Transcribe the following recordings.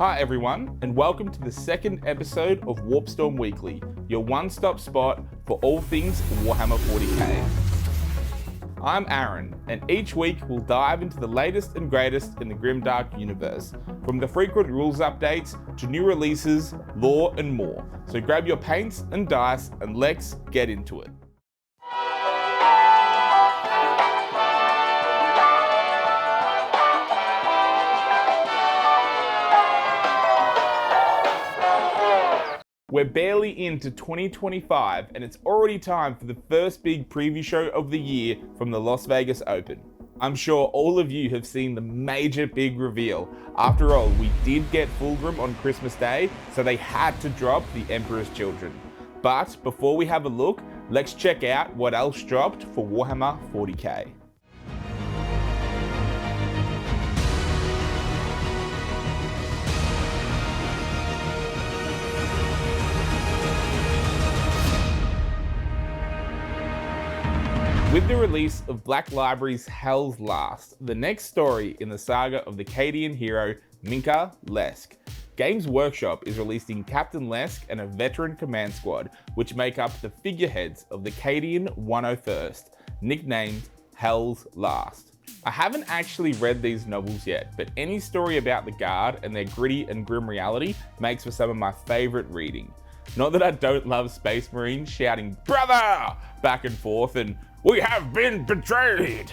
Hi everyone, and welcome to the second episode of Warpstorm Weekly, your one-stop spot for all things Warhammer 40k. I'm Aaron, and each week we'll dive into the latest and greatest in the Grimdark universe, from the frequent rules updates to new releases, lore and more. So grab your paints and dice and let's get into it. We're barely into 2025 and it's already time for the first big preview show of the year from the Las Vegas Open. I'm sure all of you have seen the major big reveal. After all, we did get Fulgrim on Christmas Day, so they had to drop the Emperor's Children. But before we have a look, let's check out what else dropped for Warhammer 40k. With the release of Black Library's Hell's Last, the next story in the saga of the Cadian hero Minka Lesk, Games Workshop is releasing Captain Lesk and a veteran command squad, which make up the figureheads of the Cadian 101st, nicknamed Hell's Last. I haven't actually read these novels yet, but any story about the Guard and their gritty and grim reality makes for some of my favourite reading. Not that I don't love Space Marines shouting "Brother!" back and forth and "We have been betrayed!"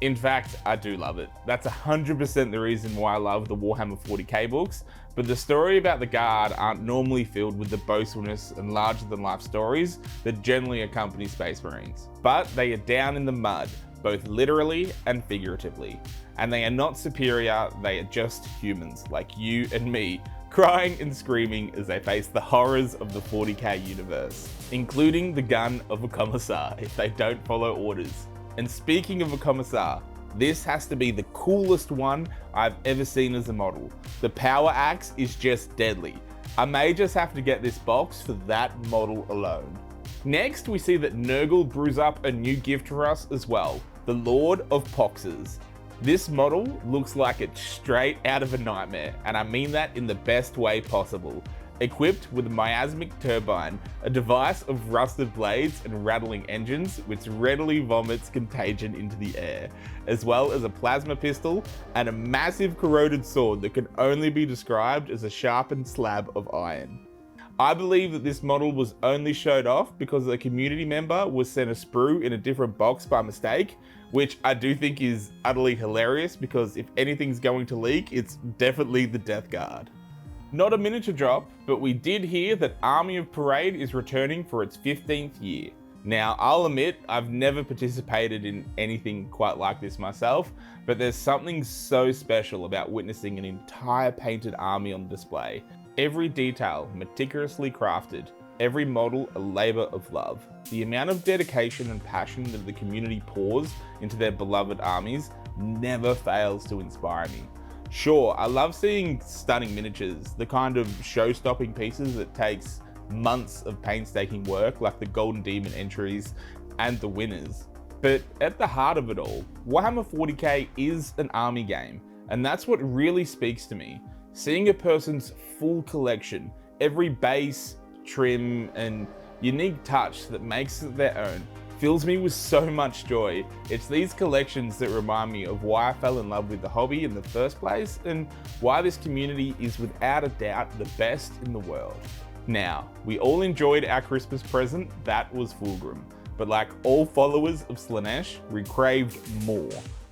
In fact, I do love it. That's 100% the reason why I love the Warhammer 40k books, but the story about the Guard aren't normally filled with the boastfulness and larger-than-life stories that generally accompany Space Marines. But they are down in the mud, both literally and figuratively. And they are not superior, they are just humans, like you and me, crying and screaming as they face the horrors of the 40k universe, including the gun of a commissar if they don't follow orders. And speaking of a commissar, this has to be the coolest one I've ever seen as a model. The power axe is just deadly. I may just have to get this box for that model alone. Next, we see that Nurgle brews up a new gift for us as well, the Lord of Poxes. This model looks like it's straight out of a nightmare, and I mean that in the best way possible. Equipped with a miasmic turbine, a device of rusted blades and rattling engines which readily vomits contagion into the air, as well as a plasma pistol and a massive corroded sword that can only be described as a sharpened slab of iron. I believe that this model was only showed off because a community member was sent a sprue in a different box by mistake, which I do think is utterly hilarious because if anything's going to leak, it's definitely the Death Guard. Not a miniature drop, but we did hear that Army of Parade is returning for its 15th year. Now, I'll admit, I've never participated in anything quite like this myself, but there's something so special about witnessing an entire painted army on display. Every detail meticulously crafted, every model a labour of love. The amount of dedication and passion that the community pours into their beloved armies never fails to inspire me. Sure, I love seeing stunning miniatures, the kind of show-stopping pieces that takes months of painstaking work, like the Golden Demon entries and the winners. But at the heart of it all, Warhammer 40k is an army game, and that's what really speaks to me. Seeing a person's full collection, every base, trim, and unique touch that makes it their own, fills me with so much joy. It's these collections that remind me of why I fell in love with the hobby in the first place, and why this community is without a doubt the best in the world. Now, we all enjoyed our Christmas present, that was Fulgrim, but like all followers of Slaanesh, we craved more.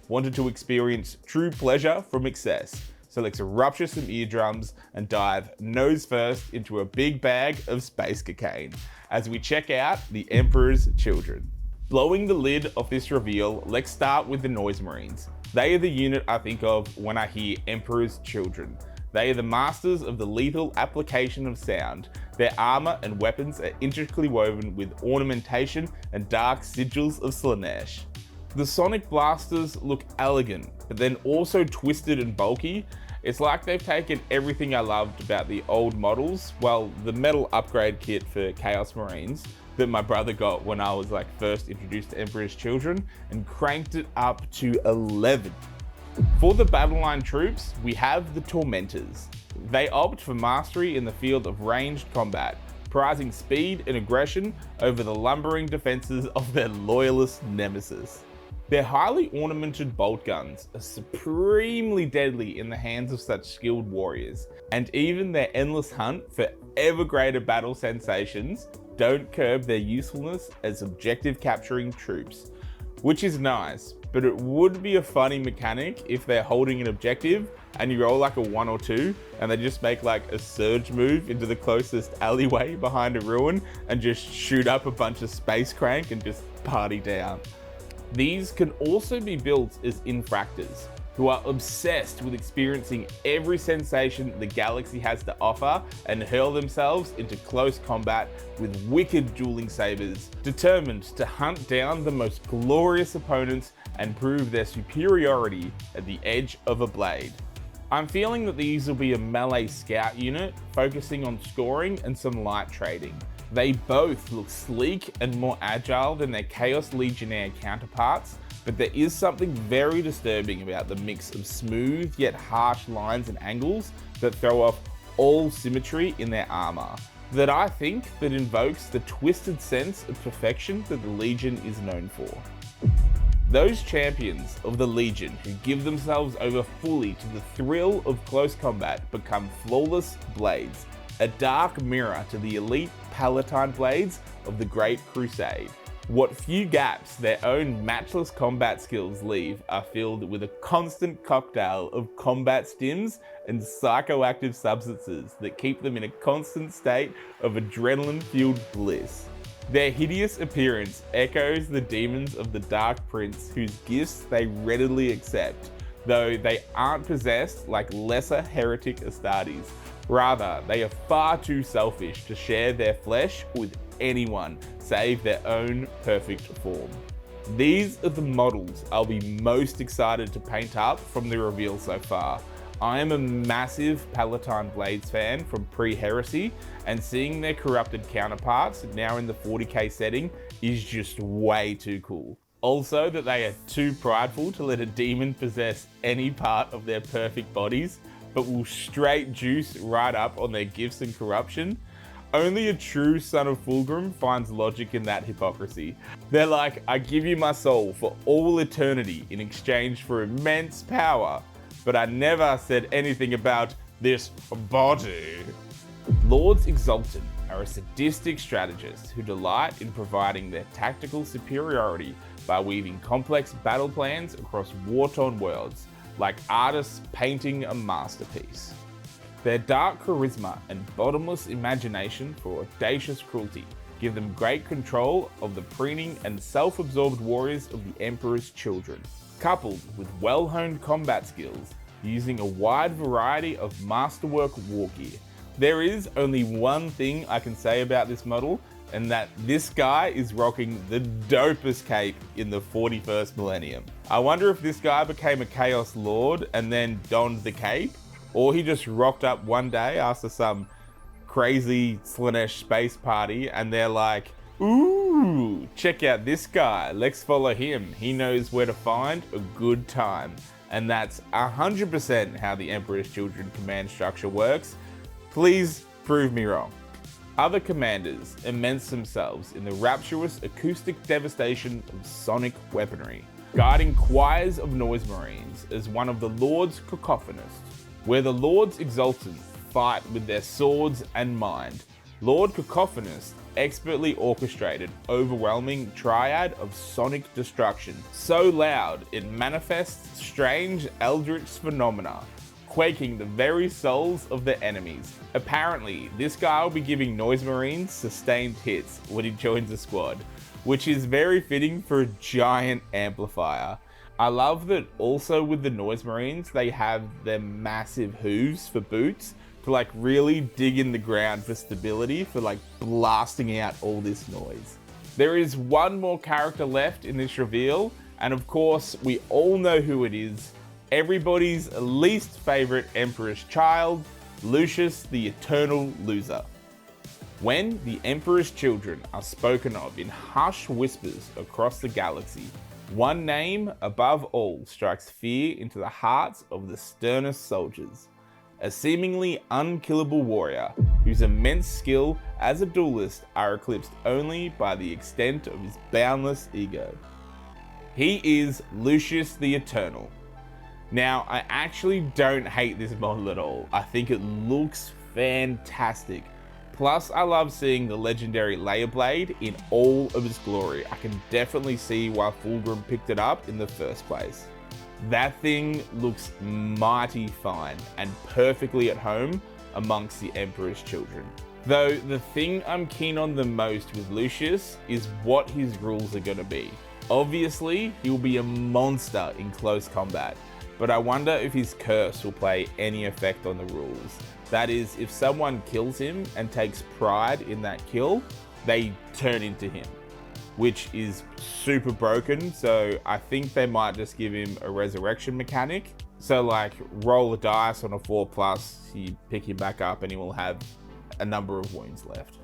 Wanted to experience true pleasure from excess. So let's rupture some eardrums and dive nose first into a big bag of space cocaine as we check out the Emperor's Children. Blowing the lid off this reveal, let's start with the Noise Marines. They are the unit I think of when I hear Emperor's Children. They are the masters of the lethal application of sound. Their armor and weapons are intricately woven with ornamentation and dark sigils of Slaanesh. The sonic blasters look elegant, but then also twisted and bulky. It's like they've taken everything I loved about the old models, well, the metal upgrade kit for Chaos Marines that my brother got when I was first introduced to Emperor's Children, and cranked it up to 11. For the battle line troops, we have the Tormentors. They opt for mastery in the field of ranged combat, prizing speed and aggression over the lumbering defenses of their loyalist nemesis. Their highly ornamented bolt guns are supremely deadly in the hands of such skilled warriors, and even their endless hunt for ever greater battle sensations don't curb their usefulness as objective capturing troops. Which is nice, but it would be a funny mechanic if they're holding an objective and you roll like a 1 or 2 and they just make like a surge move into the closest alleyway behind a ruin and just shoot up a bunch of space crank and just party down. These can also be built as infractors, who are obsessed with experiencing every sensation the galaxy has to offer and hurl themselves into close combat with wicked dueling sabers, determined to hunt down the most glorious opponents and prove their superiority at the edge of a blade. I'm feeling that these will be a melee scout unit, focusing on scoring and some light trading. They both look sleek and more agile than their Chaos Legionnaire counterparts, but there is something very disturbing about the mix of smooth yet harsh lines and angles that throw off all symmetry in their armor, that I think that invokes the twisted sense of perfection that the Legion is known for. Those champions of the Legion who give themselves over fully to the thrill of close combat become flawless blades, a dark mirror to the elite Palatine Blades of the Great Crusade. What few gaps their own matchless combat skills leave are filled with a constant cocktail of combat stims and psychoactive substances that keep them in a constant state of adrenaline-fueled bliss. Their hideous appearance echoes the demons of the Dark Prince, whose gifts they readily accept, though they aren't possessed like lesser heretic Astartes. Rather, they are far too selfish to share their flesh with anyone save their own perfect form. These are the models I'll be most excited to paint up from the reveal so far. I am a massive Palatine Blades fan from pre-Heresy, and seeing their corrupted counterparts now in the 40k setting is just way too cool. Also, that they are too prideful to let a demon possess any part of their perfect bodies, but will straight juice right up on their gifts and corruption. Only a true son of Fulgrim finds logic in that hypocrisy. They're like, I give you my soul for all eternity in exchange for immense power, but I never said anything about this body. Lords Exalted are a sadistic strategist who delight in providing their tactical superiority by weaving complex battle plans across war-torn worlds, like artists painting a masterpiece. Their dark charisma and bottomless imagination for audacious cruelty give them great control of the preening and self-absorbed warriors of the Emperor's children, coupled with well-honed combat skills using a wide variety of masterwork war gear. There is only one thing I can say about this model, and that this guy is rocking the dopest cape in the 41st millennium. I wonder if this guy became a Chaos Lord and then donned the cape, or he just rocked up one day after some crazy Slanesh space party and they're like, ooh, check out this guy, let's follow him. He knows where to find a good time. And that's 100% how the Emperor's Children command structure works. Please prove me wrong. Other commanders immense themselves in the rapturous acoustic devastation of sonic weaponry, guiding choirs of noise marines as one of the Lord's cacophonists. Where the Lords Exalted fight with their swords and mind, Lord Cacophonist expertly orchestrated overwhelming triad of sonic destruction, so loud it manifests strange eldritch phenomena, quaking the very souls of their enemies. Apparently, this guy will be giving Noise Marines sustained hits when he joins a squad, which is very fitting for a giant amplifier. I love that also with the Noise Marines, they have their massive hooves for boots to like really dig in the ground for stability, for like blasting out all this noise. There is one more character left in this reveal, and of course, we all know who it is. Everybody's least favorite Emperor's child, Lucius, the eternal loser. When the Emperor's children are spoken of in hushed whispers across the galaxy, one name above all strikes fear into the hearts of the sternest soldiers. a seemingly unkillable warrior whose immense skill as a duelist are eclipsed only by the extent of his boundless ego. He is Lucius the Eternal. Now, I actually don't hate this model at all. I think it looks fantastic. Plus, I love seeing the legendary layer blade in all of its glory. I can definitely see why Fulgrim picked it up in the first place. That thing looks mighty fine and perfectly at home amongst the Emperor's children. Though the thing I'm keen on the most with Lucius is what his rules are going to be. Obviously, he'll be a monster in close combat, but I wonder if his curse will play any effect on the rules. That is, if someone kills him and takes pride in that kill, they turn into him, which is super broken. So I think they might just give him a resurrection mechanic. So like roll a dice on a 4+, you pick him back up and he will have a number of wounds left.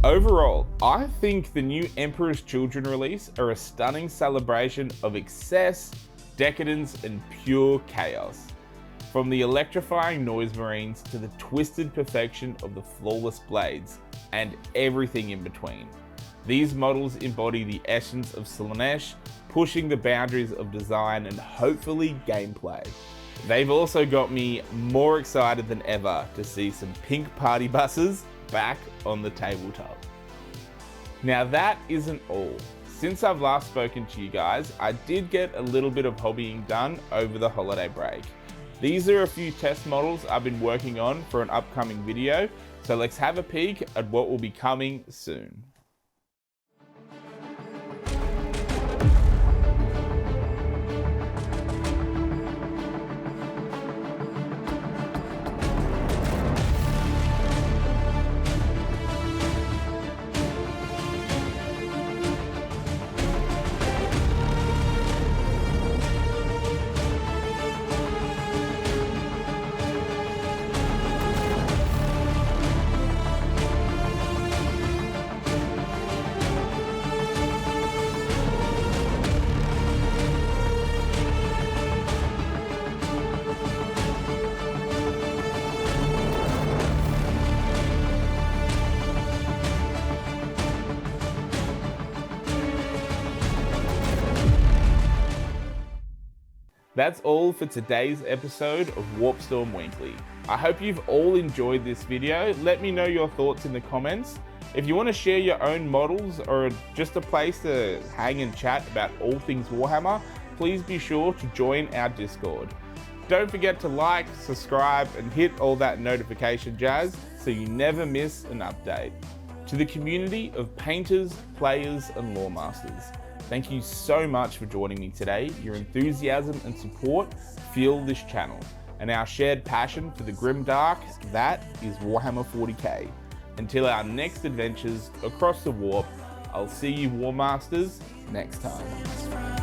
Overall, I think the new Emperor's Children release are a stunning celebration of excess, decadence, and pure chaos. From the electrifying noise marines to the twisted perfection of the flawless blades, and everything in between. These models embody the essence of Slaanesh, pushing the boundaries of design and hopefully gameplay. They've also got me more excited than ever to see some pink party buses back on the tabletop. Now that isn't all. Since I've last spoken to you guys, I did get a little bit of hobbying done over the holiday break. These are a few test models I've been working on for an upcoming video, so let's have a peek at what will be coming soon. That's all for today's episode of Warpstorm Weekly. I hope you've all enjoyed this video. Let me know your thoughts in the comments. If you want to share your own models or just a place to hang and chat about all things Warhammer, please be sure to join our Discord. Don't forget to like, subscribe, and hit all that notification jazz so you never miss an update. To the community of painters, players, and lore masters, thank you so much for joining me today. Your enthusiasm and support fuel this channel, and our shared passion for the grimdark, that is Warhammer 40k. Until our next adventures across the warp, I'll see you War Masters next time.